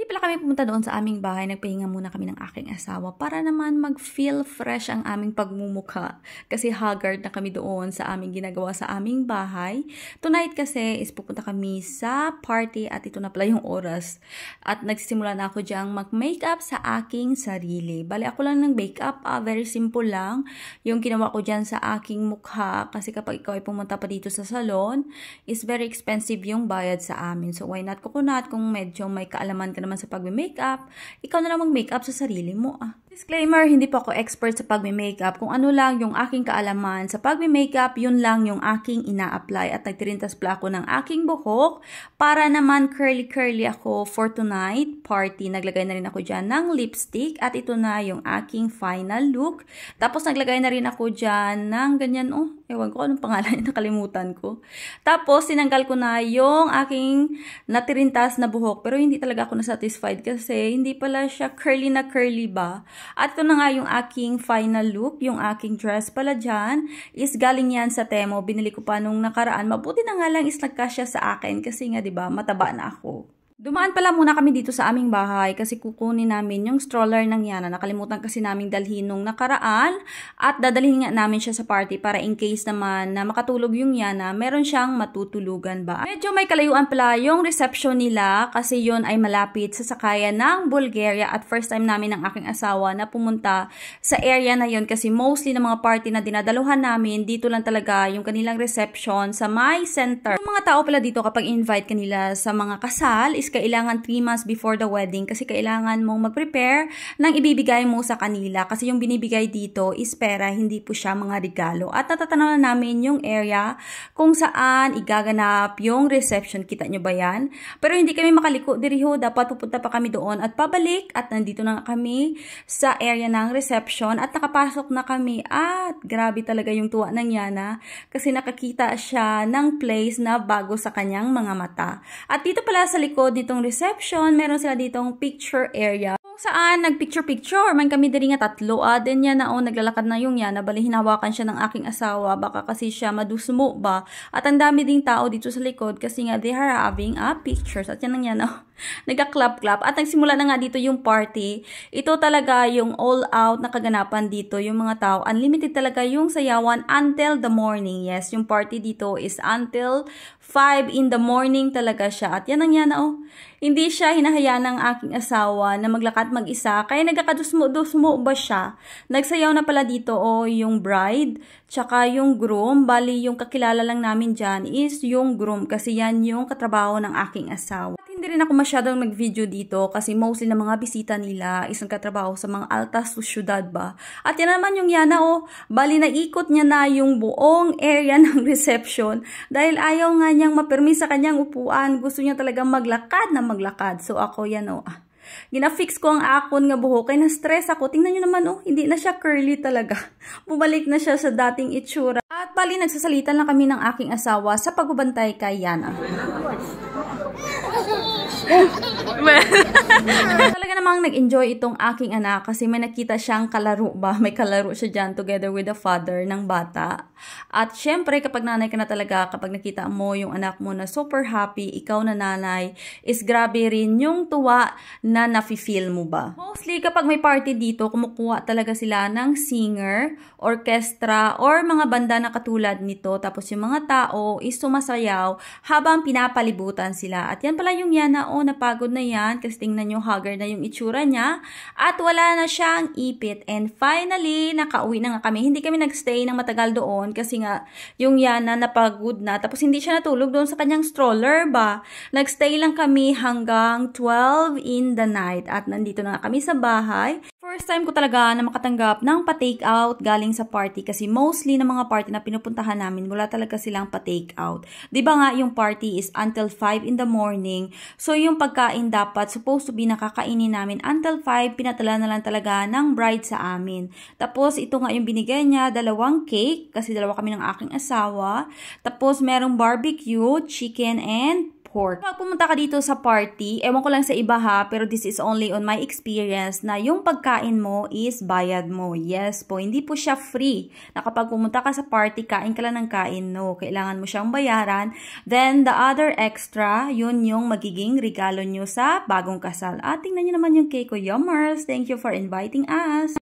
pala kami pumunta doon sa aming bahay, nagpahinga muna kami ng aking asawa para naman mag-feel fresh ang aming pagmumukha. Kasi haggard na kami doon sa aming ginagawa sa aming bahay. Tonight kasi is pupunta kami sa party at ito na pala yung oras. At nagsisimula na ako dyang mag-makeup sa aking sarili. Bale ako lang ng makeup, very simple lang. Yung ginawa ko dyan sa aking mukha kasi kapag ikaw ay pumunta pa dito sa salon, is very expensive yung bayad sa amin. So why not coconut kung medyo may kaalaman ka naman sa pagme-makeup, ikaw na lang mag-makeup sa sarili mo. Disclaimer, hindi po ako expert sa pagme-makeup. Kung ano lang yung aking kaalaman sa pagme-makeup, yun lang yung aking ina-apply. At nagtirintas pala ako ng aking buhok para naman curly-curly ako for tonight party. Naglagay na rin ako dyan ng lipstick at ito na yung aking final look. Tapos naglagay na rin ako dyan ng ganyan, ewan ko anong pangalan, nakalimutan ko. Tapos tinanggal ko na yung aking natirintas na buhok pero hindi talaga ako na-satisfied kasi hindi pala siya curly na curly ba. At ito na nga yung aking final look, yung aking dress pala dyan, is galing yan sa Temo. Binili ko pa nung nakaraan. Mabuti na nga lang is nagkasya sa akin kasi nga 'di ba mataba na ako. Dumaan pala muna kami dito sa aming bahay kasi kukunin namin yung stroller ng Yana. Nakalimutan kasi namin dalhin nung nakaraan at dadalhin nga namin siya sa party para in case naman na makatulog yung Yana, meron siyang matutulugan ba. Medyo may kalayuan pala yung reception nila kasi yun ay malapit sa sakayan ng Bulgaria at first time namin ng aking asawa na pumunta sa area na yun kasi mostly ng mga party na dinadaluhan namin, dito lang talaga yung kanilang reception sa my center. Yung mga tao pala dito kapag invite kanila sa mga kasal is kailangan 3 months before the wedding kasi kailangan mong mag-prepare ng ibibigay mo sa kanila kasi yung binibigay dito is pera, hindi po siya mga regalo. At natatanaw na namin yung area kung saan igaganap yung reception. Kita nyo ba yan? Pero hindi kami makaliko diriho, dapat pupunta pa kami doon at pabalik at nandito na kami sa area ng reception at nakapasok na kami at grabe talaga yung tuwa ng Yana kasi nakakita siya ng place na bago sa kanyang mga mata. At dito pala sa likod ditong reception, meron sila ditong picture area. Kung saan nagpicture-picture, man kami diri nga tatlo. Din niya na naglalakad na yung Yana, bali hinawakan siya ng aking asawa, baka kasi siya madusmo ba. At ang dami ding tao dito sa likod kasi nga they are having a pictures. At yan ang Yana, nagka-clap-clap. At nagsimula na nga dito yung party. Ito talaga yung all-out na kaganapan dito. Yung mga tao, unlimited talaga yung sayawan until the morning. Yes, yung party dito is until 5 in the morning talaga siya. At yan ang Yana, hindi siya hinahayaan ng aking asawa na maglakad mag-isa. Kaya nagkakadusmo-dusmo ba siya? Nagsayaw na pala dito yung bride, tsaka yung groom. Bali, yung kakilala lang namin dyan is yung groom kasi yan yung katrabaho ng aking asawa. At hindi rin ako masyadong nag-video dito kasi mostly na mga bisita nila is nagkatrabaho sa mga altas syudad ba. At yan naman yung Yana, bali naikot niya na yung buong area ng reception dahil ayaw nga niyang mapirmi sa kanyang upuan. Gusto niya talagang maglakad na maglakad. So ako yan gina-fix ko ang akon nga buhok kaya na-stress ako. Tingnan nyo naman hindi na siya curly talaga. Bumalik na siya sa dating itsura. At bali nagsasalitan lang kami ng aking asawa sa pagbabantay kay Yana. Talaga namang nag-enjoy itong aking anak kasi may nakita siyang kalaro ba? May kalaro siya dyan together with the father ng bata. At syempre kapag nanay ka na talaga, kapag nakita mo yung anak mo na super happy, ikaw na nanay, is grabe rin yung tuwa na nafe-feel mo ba? Mostly kapag may party dito, kumukuha talaga sila ng singer, orchestra, or mga banda na katulad nito. Tapos yung mga tao is sumasayaw habang pinapalibutan sila. At yan pala yung Yana, napagod na yan kasi tingnan nyo haggard na yung itsura niya at wala na siyang ipit. And finally, nakauwi na nga kami. Hindi kami nagstay ng matagal doon kasi nga yung Yana napagod na. Tapos hindi siya natulog doon sa kanyang stroller ba. Nagstay lang kami hanggang 12 in the night at nandito na nga kami sa bahay. First time ko talaga na makatanggap ng pa-take out galing sa party kasi mostly ng mga party na pinupuntahan namin wala talaga silang pa-take out. 'Di ba nga yung party is until 5 in the morning. So yung pagkain dapat supposed to be nakakainin namin until 5, pinatala na lang talaga ng bride sa amin. Tapos ito nga yung binigay niya, 2 cake kasi 2 kami ng aking asawa. Tapos merong barbecue, chicken and pork. Pag pumunta ka dito sa party, ewan ko lang sa iba ha, pero this is only on my experience na yung pagkain mo is bayad mo. Yes po, hindi po siya free. Na kapag pumunta ka sa party, kain ka lang ng kain, no. Kailangan mo siyang bayaran. Then, the other extra, yun yung magiging regalo nyo sa bagong kasal. At tingnan nyo naman yung cake ko, yummers. Thank you for inviting us.